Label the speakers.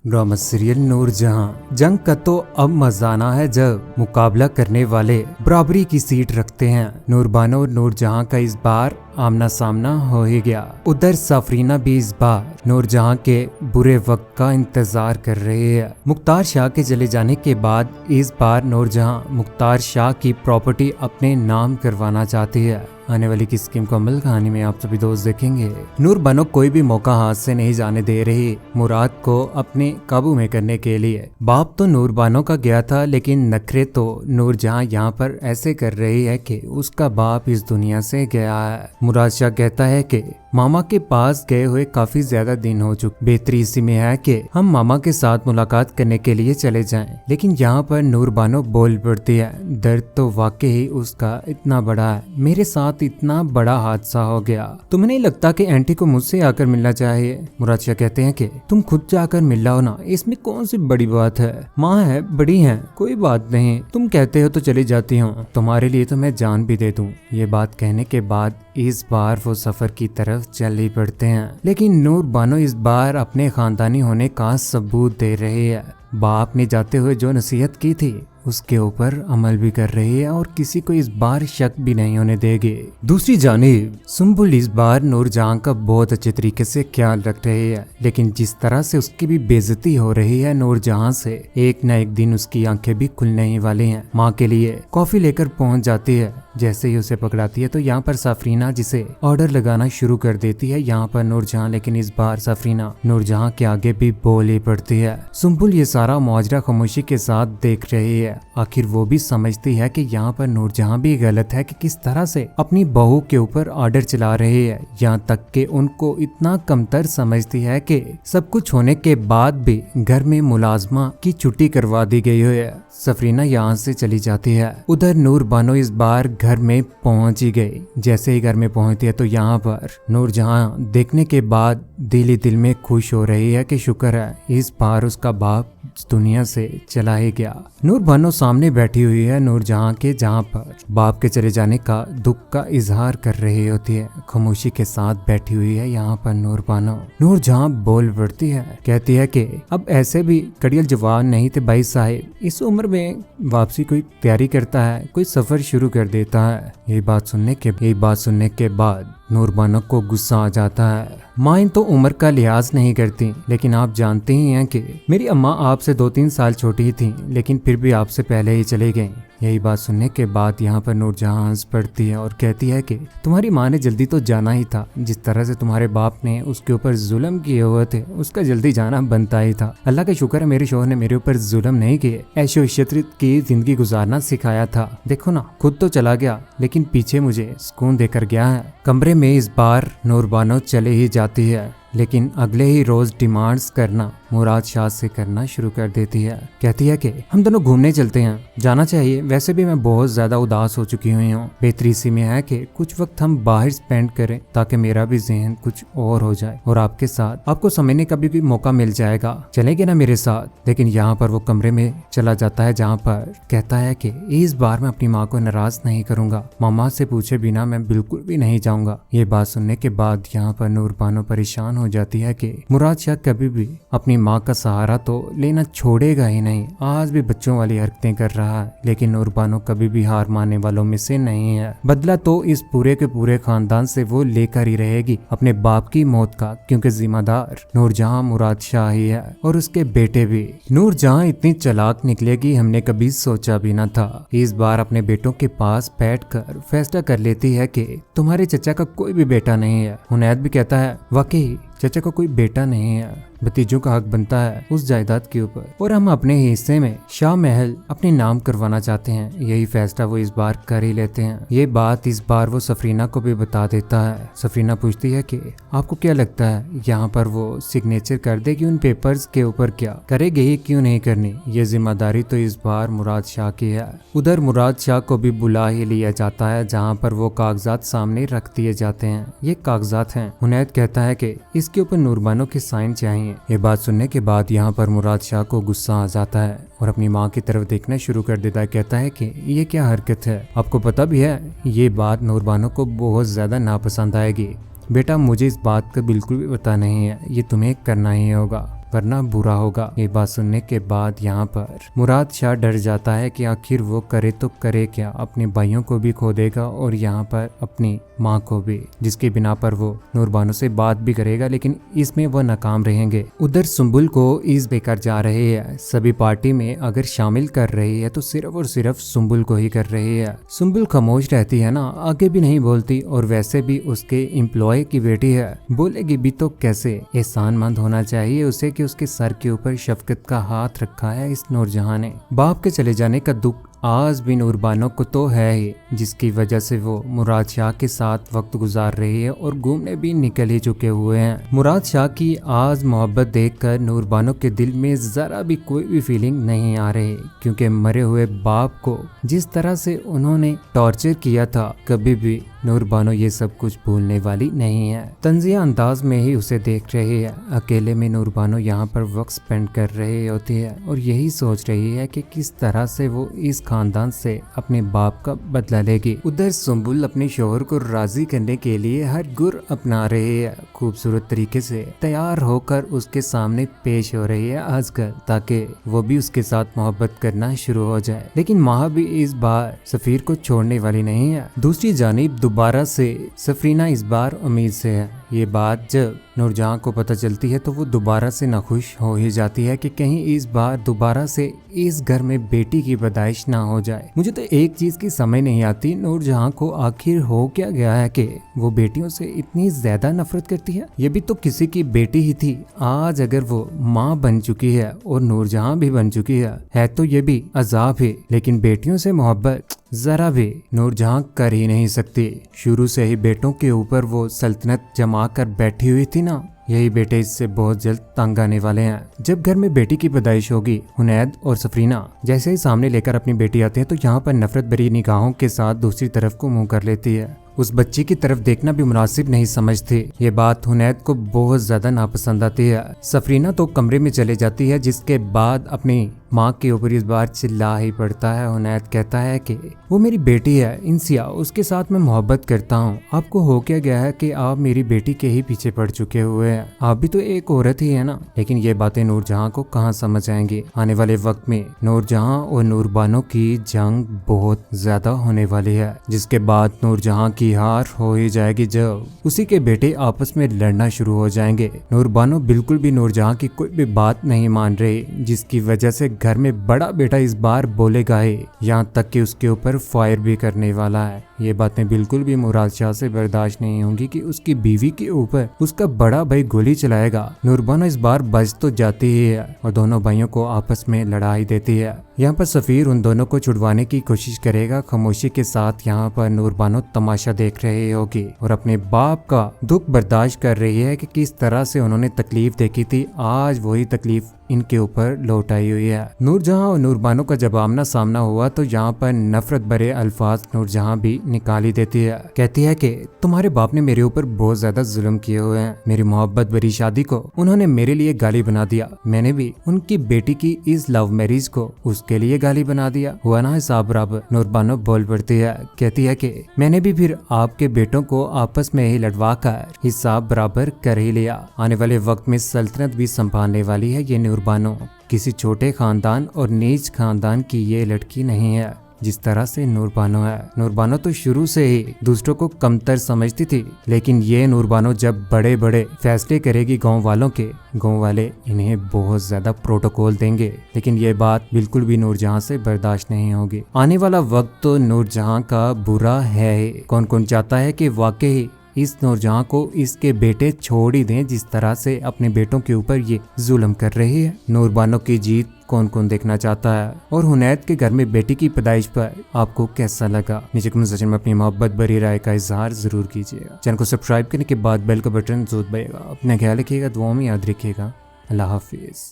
Speaker 1: Drama serial Noor Jahan जंग का तो अब मजा आना है जब मुकाबला करने वाले बराबरी की सीट रखते हैं। नूरबानो और नूरजहां का इस बार आमना सामना हो ही गया। उधर सफरीना भी इस बार नूरजहां के बुरे वक्त का इंतजार कर रही है। मुख्तार शाह के चले जाने के बाद इस बार नूरजहां मुख्तार शाह की प्रॉपर्टी अपने नाम करवाना चाहती है। आने वाली की स्कीम को अमल कहानी में आप सभी दोस्त देखेंगे। नूरबानो कोई भी मौका हाथ से नहीं जाने दे रही मुराद को अपने काबू में करने के लिए। बाप तो नूरबानो का गया था, लेकिन नखरे तो नूरजहां यहाँ पर ऐसे कर रही है कि उसका बाप इस दुनिया से गया है। मुराद शाह कहता है कि मामा के पास गए हुए काफी ज्यादा दिन हो चुके, बेहतरी इसी में है कि हम मामा के साथ मुलाकात करने के लिए चले जाएं। लेकिन यहाँ पर नूरबानो बोल पड़ती है, दर्द तो वाकई उसका इतना बड़ा है, मेरे साथ इतना बड़ा हादसा हो गया, तुम्हें नहीं लगता कि आंटी को मुझसे आकर मिलना चाहिए? मुराद शाह कहते हैं कि तुम खुद जाकर मिल लो ना, इसमें कौन सी बड़ी बात है, माँ है, बड़ी है, कोई बात नहीं, तुम कहते हो तो चली जाती हूँ, तुम्हारे लिए तो मैं जान भी दे दूँ। ये बात कहने के बाद इस बार वो सफर की तरफ चल ही पड़ते हैं। लेकिन नूरबानो इस बार अपने खानदानी होने का सबूत दे रही है। बाप ने जाते हुए जो नसीहत की थी उसके ऊपर अमल भी कर रही है और किसी को इस बार शक भी नहीं होने देगी। दूसरी जानिब सुम्बुल इस बार नूरजहां का बहुत अच्छे तरीके से ख्याल रख रही है, लेकिन जिस तरह से उसकी भी बेइज्जती हो रही है नूरजहां से, एक न एक दिन उसकी आंखें भी खुलने ही वाली हैं। माँ के लिए कॉफी लेकर पहुंच जाती है। जैसे ही उसे पकड़ाती है तो यहाँ पर सफरीना जिसे ऑर्डर लगाना शुरू कर देती है यहाँ पर नूरजहां, लेकिन इस बार सफरीना नूरजहां के आगे भी बोल ही पड़ती है। सुम्बुल ये सारा मुआजरा खामोशी के साथ देख रही है। आखिर वो भी समझती है कि यहाँ पर नूरजहां भी गलत है कि किस तरह से अपनी बहू के ऊपर ऑर्डर चला रही है। यहाँ तक कि उनको इतना कमतर समझती है कि सब कुछ होने के बाद भी घर में मुलाजमा की छुट्टी करवा दी गई है। सफरीना यहाँ से चली जाती है। उधर नूरबानो इस बार घर में पहुंच ही गई। जैसे ही घर में पहुंचती है तो यहाँ पर नूरजहां देखने के बाद दिल ही दिल में खुश हो रही है कि शुक्र है इस बार उसका बाप दुनिया से चला ही गया। नूरबानो सामने बैठी हुई है नूरजहां के, जहां पर बाप के चले जाने का दुख का इजहार कर रही होती है। खामोशी के साथ बैठी हुई है यहाँ पर नूरबानो। नूरजहां बोल पड़ती है, कहती है कि अब ऐसे भी कड़ियल जवान नहीं थे भाई साहिब, इस उम्र में वापसी कोई तैयारी करता है, कोई सफर शुरू कर देता है। यही बात सुनने के बाद नूरबानो को गुस्सा आ जाता है। माँ तो उम्र का लिहाज नहीं करती, लेकिन आप जानते ही हैं कि मेरी अम्मा आपसे 2-3 साल छोटी ही थी, लेकिन फिर भी आपसे पहले ही चली गई। यही बात सुनने के बाद यहाँ पर नूरजहां हंस पड़ती है और कहती है कि तुम्हारी माँ ने जल्दी तो जाना ही था, जिस तरह से तुम्हारे बाप ने उसके ऊपर जुल्म किए हुए थे उसका जल्दी जाना बनता ही था। अल्लाह का शुक्र है मेरे शोहर ने मेरे ऊपर जुल्म नहीं किए, ऐशो इशरत की जिंदगी गुजारना सिखाया था। देखो ना, खुद तो चला गया लेकिन पीछे मुझे सुकून देकर गया है। कमरे में इस बार नूरबानो चले ही जाती है, लेकिन अगले ही रोज डिमांड्स करना मुराद शाह से करना शुरू कर देती है। कहती है कि हम दोनों घूमने चलते हैं, जाना चाहिए, वैसे भी मैं बहुत ज्यादा उदास हो चुकी हुई हूँ। बेहतरी इसी में है कि कुछ वक्त हम बाहर स्पेंड करें ताकि मेरा भी जहन कुछ और हो जाए और आपके साथ आपको समझने का भी मौका मिल जाएगा, चलेंगे ना मेरे साथ? लेकिन यहाँ पर वो कमरे में चला जाता है, जहाँ पर कहता है कि इस बार मैं अपनी माँ को नाराज नहीं करूंगा, मामा से पूछे बिना मैं बिल्कुल भी नहीं जाऊंगा। ये बात सुनने के बाद यहाँ पर नूरबानो परेशान हो जाती है कि मुराद शाह कभी भी अपनी माँ का सहारा तो लेना छोड़ेगा ही नहीं। आज भी बच्चों वाली हरकतें कर रहा है, लेकिन नूरबानो कभी भी हार मानने वालों में से नहीं है। बदला तो इस पूरे के पूरे खानदान से वो लेकर ही रहेगी, अपने बाप की मौत का, क्योंकि जिम्मेदार नूरजहां मुराद शाह ही है और उसके बेटे भी। नूरजहां इतनी चालाक निकलेगी हमने कभी सोचा भी न था। इस बार अपने बेटों के पास बैठकर फैसला कर लेती है कि तुम्हारे चचा का कोई भी बेटा नहीं है। हुनैद भी कहता है वाकई चचा का कोई बेटा नहीं है, भतीजों का हक बनता है उस जायदाद के ऊपर, और हम अपने हिस्से में शाह महल अपने नाम करवाना चाहते हैं। यही फैसला वो इस बार कर ही लेते हैं। ये बात इस बार वो सफरीना को भी बता देता है। सफरीना पूछती है कि आपको क्या लगता है यहाँ पर वो सिग्नेचर कर देगी उन पेपर्स के ऊपर? क्या करेगी ही, क्यों नहीं करनी? ये जिम्मेदारी तो इस बार मुराद शाह की है। उधर मुराद शाह को भी बुला ही लिया जाता है, जहाँ पर वो कागजात सामने रख दिए जाते हैं। ये कागजात हैं। हुनैद कहता है कि इसके ऊपर नूरबानो के साइन चाहिए। ये बात सुनने के बाद यहाँ पर मुराद शाह को गुस्सा आ जाता है और अपनी माँ की तरफ देखना शुरू कर देता है। कहता है कि ये क्या हरकत है, आपको पता भी है ये बात नूरबानो को बहुत ज्यादा नापसंद आएगी। बेटा मुझे इस बात का बिल्कुल भी पता नहीं है, ये तुम्हें करना ही होगा। वरना बुरा होगा। ये बात सुनने के बाद यहाँ पर मुराद शाह डर जाता है कि आखिर वो करे तो करे क्या, अपने भाइयों को भी खो देगा और यहाँ पर अपनी माँ को भी, जिसके बिना पर वो नूरबानो से बात भी करेगा, लेकिन इसमें वो नाकाम रहेंगे। उधर सुंबुल को इस बेकार जा रहे हैं, सभी पार्टी में अगर शामिल कर रही है तो सिर्फ और सिर्फ सुंबुल को ही कर रही है। सुंबुल खामोश रहती है ना, आगे भी नहीं बोलती, और वैसे भी उसके एम्प्लॉय की बेटी है, बोलेगी भी तो कैसे। एहसानमंद होना चाहिए उसे कि उसके सर के ऊपर शफकत का हाथ रखा है इस नूरजहां ने। बाप के चले जाने का दुख आज भी नूरबानो को तो है ही, जिसकी वजह से वो मुराद शाह के साथ वक्त गुजार रही है और घूमने भी निकल ही चुके हुए हैं। मुराद शाह की आज मोहब्बत देखकर नूरबानो के दिल में जरा भी कोई भी फीलिंग नहीं आ रही, क्योंकि मरे हुए बाप को जिस तरह से उन्होंने टॉर्चर किया था, कभी भी नूरबानो ये सब कुछ भूलने वाली नहीं है। तंजिया अंदाज में ही उसे देख रही है। अकेले में नूरबानो यहाँ पर वक्त स्पेंड कर रही होती है और यही सोच रही है कि किस तरह से वो इस खानदान से अपने बाप का बदला लेगी। उधर सुंबुल अपने शोहर को राजी करने के लिए हर गुर अपना रही है, खूबसूरत तरीके से तैयार होकर उसके सामने पेश हो रही है आजकल, ताकि वो भी उसके साथ मोहब्बत करना शुरू हो जाए। लेकिन माह भी इस बार सफीर को छोड़ने वाली नहीं है। दूसरी जानिब दोबारा से सफरीना इस बार उम्मीद से है। ये बात जब नूरजहां को पता चलती है तो वो दोबारा से नाखुश हो ही जाती है कि कहीं इस बार दोबारा से इस घर में बेटी की पैदाइश ना हो जाए। मुझे तो एक चीज की समझ नहीं आती, नूरजहां को आखिर हो क्या गया है कि वो बेटियों से इतनी ज्यादा नफरत करती है। ये भी तो किसी की बेटी ही थी, आज अगर वो माँ बन चुकी है और नूरजहां भी बन चुकी है तो ये भी अजाब है। लेकिन बेटियों से मोहब्बत जरा भी नूरजहां कर ही नहीं सकती। शुरू से ही बेटों के ऊपर वो सल्तनत जमा कर बैठी हुई थी ना, यही बेटे इससे बहुत जल्द तंग आने वाले हैं। जब घर में बेटी की पैदाइश होगी, हुनैद और सफरीना जैसे ही सामने लेकर अपनी बेटी आते हैं तो यहाँ पर नफरत भरी निगाहों के साथ दूसरी तरफ को मुंह कर लेती है। उस बच्ची की तरफ देखना भी मुनासिब नहीं समझती। ये बात हुनैद को बहुत ज्यादा नापसंद आती है। सफरीना तो कमरे में चले जाती है, जिसके बाद अपनी माँ के ऊपर इस बार चिल्ला ही पड़ता है। हुनैद कहता है कि वो मेरी बेटी है इंसिया, उसके साथ मैं मोहब्बत करता हूँ। आपको हो क्या गया है कि आप मेरी बेटी के ही पीछे पड़ चुके हुए हैं? आप भी तो एक औरत ही है ना। लेकिन ये बातें नूरजहां को कहाँ समझ आएंगी। आने वाले वक्त में नूरजहां और नूरबानो की जंग बहुत ज्यादा होने वाली है, जिसके बाद नूरजहां की हार हो ही जाएगी जब उसी के बेटे आपस में लड़ना शुरू हो जाएंगे। नूरबानो बिल्कुल भी नूरजहां की कोई भी बात नहीं मान रही, जिसकी वजह से घर में बड़ा बेटा इस बार बोलेगा ही, यहाँ तक कि उसके ऊपर फायर भी करने वाला है। ये बातें बिल्कुल भी मुराद शाह से बर्दाश्त नहीं होंगी कि उसकी बीवी के ऊपर उसका बड़ा भाई गोली चलाएगा। नूरबानो इस बार बच तो जाती ही है और दोनों भाइयों को आपस में लड़ाई देती है। यहाँ पर सफीर उन दोनों को छुड़वाने की कोशिश करेगा। खामोशी के साथ यहाँ पर नूरबानो तमाशा देख रही होगी और अपने बाप का दुख बर्दाश्त कर रही है कि किस तरह से उन्होंने तकलीफ देखी थी, आज वही तकलीफ इनके ऊपर लौट आई हुई है। नूरजहां और नूरबानो का जब आमना सामना हुआ तो यहाँ पर नफरत भरे अल्फाज नूरजहां भी निकाली देती है। कहती है कि तुम्हारे बाप ने मेरे ऊपर बहुत ज्यादा जुल्म किए हुए हैं। मेरी मोहब्बत भरी शादी को उन्होंने मेरे लिए गाली बना दिया, मैंने भी उनकी बेटी की इस लव मैरिज को उसके लिए गाली बना दिया। हुआ ना हिसाब बराबर। नूरबानो बोल पड़ती है, कहती है कि मैंने भी फिर आपके बेटों को आपस में ही लड़वा कर हिसाब बराबर कर ही लिया। आने वाले वक्त में सल्तनत भी संभालने वाली है ये नूरबानो। किसी छोटे खानदान और नीच खानदान की ये लड़की नहीं है जिस तरह से नूरबानो है। नूरबानो तो शुरू से ही दूसरों को कमतर समझती थी, लेकिन ये नूरबानो जब बड़े बड़े फैसले करेगी गांव वालों के, गांव वाले इन्हें बहुत ज्यादा प्रोटोकॉल देंगे। लेकिन ये बात बिल्कुल भी नूरजहां से बर्दाश्त नहीं होगी। आने वाला वक्त तो नूरजहां का बुरा है। कौन कौन चाहता है कि वाकई इस नूरजहां को इसके बेटे छोड़ ही दें, जिस तरह से अपने बेटों के ऊपर ये जुल्म कर रही है। नूरबानो की जीत कौन कौन देखना चाहता है, और हुनैद के घर में बेटी की पैदाइश पर आपको कैसा लगा? नीचे कमेंट सेक्शन में अपनी मोहब्बत भरी राय का इजहार जरूर कीजिएगा। चैनल को सब्सक्राइब करने के बाद बेल का बटन जरूर दबाइएगा। अपना ख्याल रखिएगा, दुआओं में याद रखिएगा। अल्लाह हाफिज।